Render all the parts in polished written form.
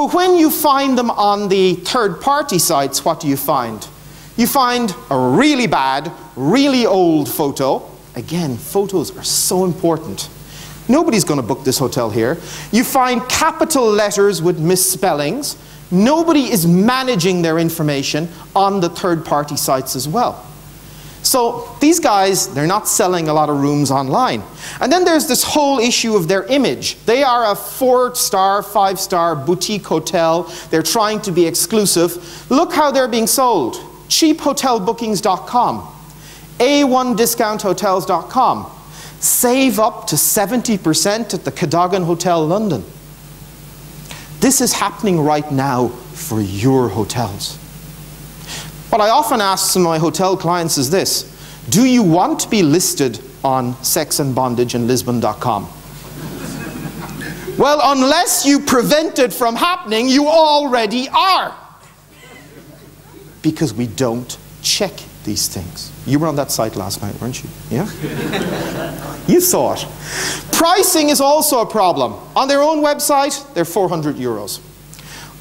But when you find them on the third-party sites, what do you find? You find a really bad, really old photo. Again, photos are so important. Nobody's going to book this hotel here. You find capital letters with misspellings. Nobody is managing their information on the third-party sites as well. So these guys, they're not selling a lot of rooms online. And then there's this whole issue of their image. They are a 4-star, 5-star boutique hotel. They're trying to be exclusive. Look how they're being sold. cheaphotelbookings.com, A1discounthotels.com. Save up to 70% at the Cadogan Hotel London. This is happening right now for your hotels. What I often ask some of my hotel clients is this: do you want to be listed on sexandbondageandlisbon.com? Well, unless you prevent it from happening, you already are. Because we don't check these things. You were on that site last night, weren't you? Yeah? You saw it. Pricing is also a problem. On their own website, they're 400 euros.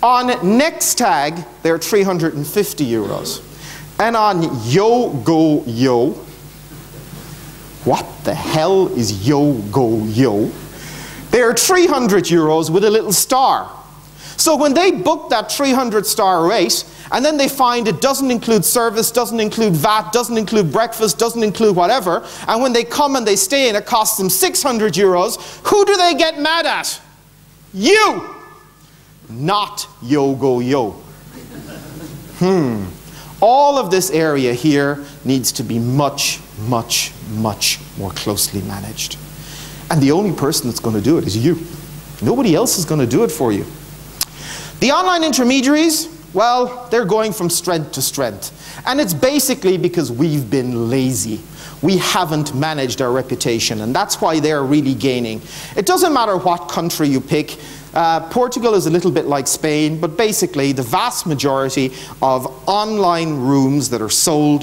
On Nextag, they're 350 euros. And on YoGoYo, what the hell is YoGoYo? They're 300 euros with a little star. So when they book that 300-star rate, and then they find it doesn't include service, doesn't include VAT, doesn't include breakfast, doesn't include whatever, and when they come and they stay and it costs them 600 euros, who do they get mad at? You! Not YoGoYo. All of this area here needs to be much, much, much more closely managed. And the only person that's going to do it is you. Nobody else is going to do it for you. The online intermediaries, well, they're going from strength to strength. And it's basically because we've been lazy. We haven't managed our reputation, and that's why they're really gaining. It doesn't matter what country you pick. Portugal is a little bit like Spain, but basically the vast majority of online rooms that are sold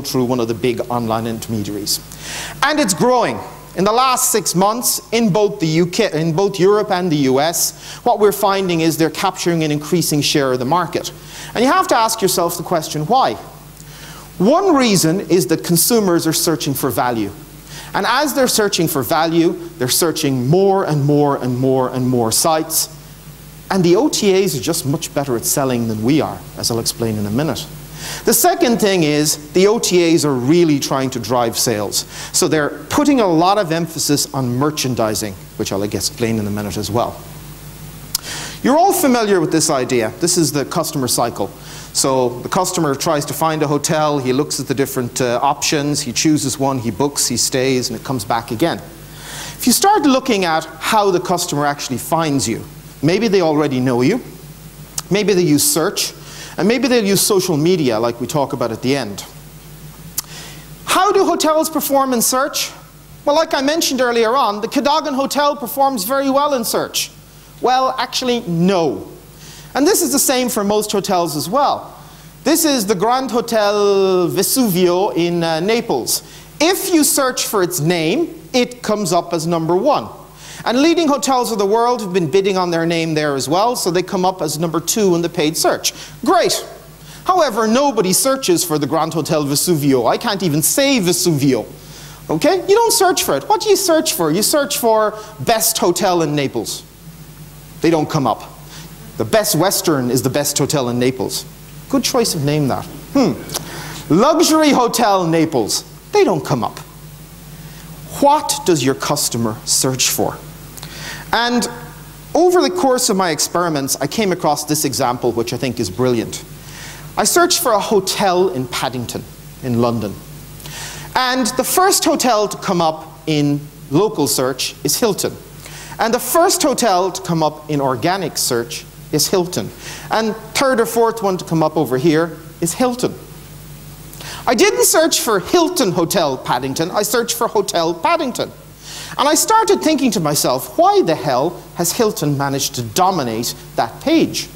through one of the big online intermediaries. And it's growing. In the last 6 months, in both Europe and the US, what we're finding is they're capturing an increasing share of the market. And you have to ask yourself the question, why? One reason is that consumers are searching for value. And as they're searching for value, they're searching more and more and more and more sites. And the OTAs are just much better at selling than we are, as I'll explain in a minute. The second thing is the OTAs are really trying to drive sales. So they're putting a lot of emphasis on merchandising, which I'll explain in a minute as well. You're all familiar with this idea. This is the customer cycle. So the customer tries to find a hotel, he looks at the different options, he chooses one, he books, he stays, and it comes back again. If you start looking at how the customer actually finds you, maybe they already know you, maybe they use search, and maybe they'll use social media like we talk about at the end. How do hotels perform in search? Well, like I mentioned earlier on, the Cadogan Hotel performs very well in search. Well, actually, no. And this is the same for most hotels as well. This is the Grand Hotel Vesuvio in Naples. If you search for its name, it comes up as #1. And leading hotels of the world have been bidding on their name there as well, so they come up as #2 in the paid search. Great. However, nobody searches for the Grand Hotel Vesuvio. I can't even say Vesuvio. Okay? You don't search for it. What do you search for? You search for best hotel in Naples. They don't come up. The Best Western is the best hotel in Naples. Good choice of name, that. Luxury Hotel Naples. They don't come up. What does your customer search for? And over the course of my experiments, I came across this example, which I think is brilliant. I searched for a hotel in Paddington, in London. And the first hotel to come up in local search is Hilton. And the first hotel to come up in organic search is Hilton. And third or fourth one to come up over here is Hilton. I didn't search for Hilton Hotel Paddington, I searched for Hotel Paddington. And I started thinking to myself, why the hell has Hilton managed to dominate that page?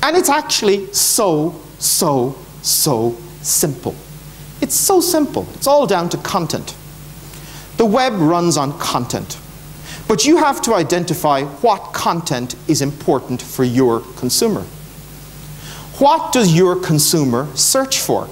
And it's actually so simple. It's so simple. It's all down to content. The web runs on content. But you have to identify what content is important for your consumer. What does your consumer search for?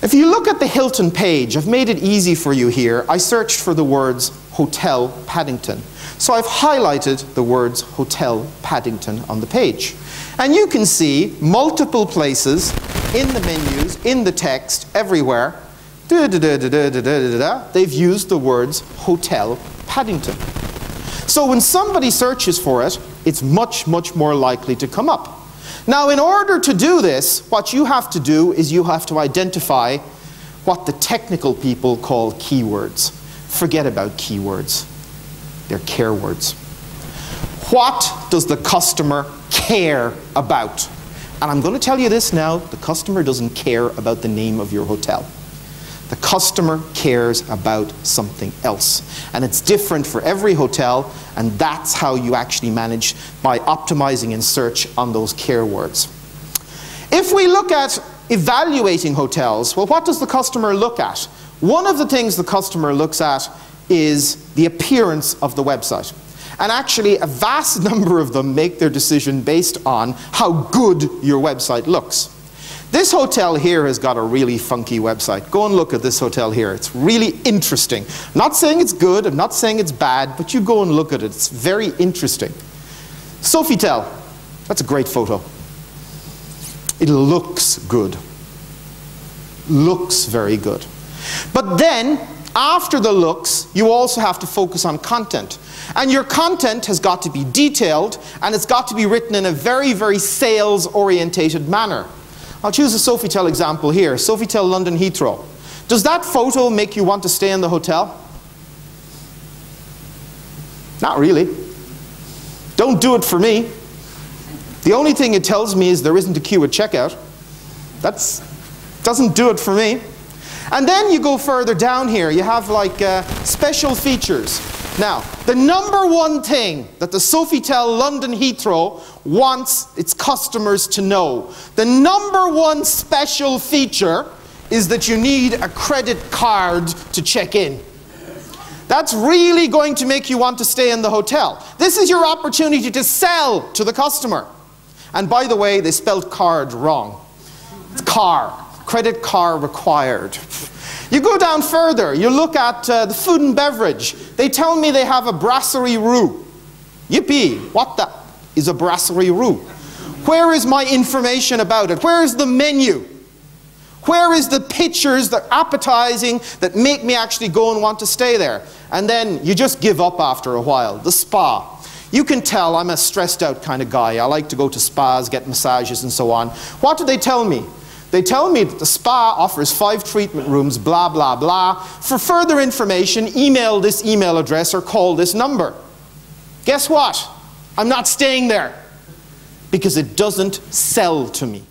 If you look at the Hilton page, I've made it easy for you here. I searched for the words Hotel Paddington. So I've highlighted the words Hotel Paddington on the page. And you can see multiple places in the menus, in the text, everywhere. They've used the words Hotel Paddington. So when somebody searches for it, it's much, much more likely to come up. Now, in order to do this, what you have to do is you have to identify what the technical people call keywords. Forget about keywords. They're care words. What does the customer care about? And I'm going to tell you this now, the customer doesn't care about the name of your hotel. The customer cares about something else. And it's different for every hotel, and that's how you actually manage by optimizing in search on those care words. If we look at evaluating hotels, well, what does the customer look at? One of the things the customer looks at is the appearance of the website. And actually, a vast number of them make their decision based on how good your website looks. This hotel here has got a really funky website. Go and look at this hotel here. It's really interesting. I'm not saying it's good, I'm not saying it's bad, but you go and look at it. It's very interesting. Sofitel, that's a great photo. It looks good. Looks very good. But then, after the looks, you also have to focus on content. And your content has got to be detailed, and it's got to be written in a very, very sales-orientated manner. I'll choose a Sofitel example here. Sofitel London Heathrow. Does that photo make you want to stay in the hotel? Not really. Don't do it for me. The only thing it tells me is there isn't a queue at checkout. That doesn't do it for me. And then you go further down here. You have like special features. Now, the number one thing that the Sofitel London Heathrow wants its customers to know, the number one special feature is that you need a credit card to check in. That's really going to make you want to stay in the hotel. This is your opportunity to sell to the customer. And by the way, they spelled card wrong. It's car. Credit card required. You go down further, you look at the food and beverage. They tell me they have a brasserie roux. Yippee, what the is a brasserie roux? Where is my information about it? Where is the menu? Where is the pictures that are appetizing that make me actually go and want to stay there? And then you just give up after a while. The spa. You can tell I'm a stressed out kind of guy. I like to go to spas, get massages and so on. What do they tell me? They tell me that the spa offers 5 treatment rooms, blah, blah, blah. For further information, email this email address or call this number. Guess what? I'm not staying there because it doesn't sell to me.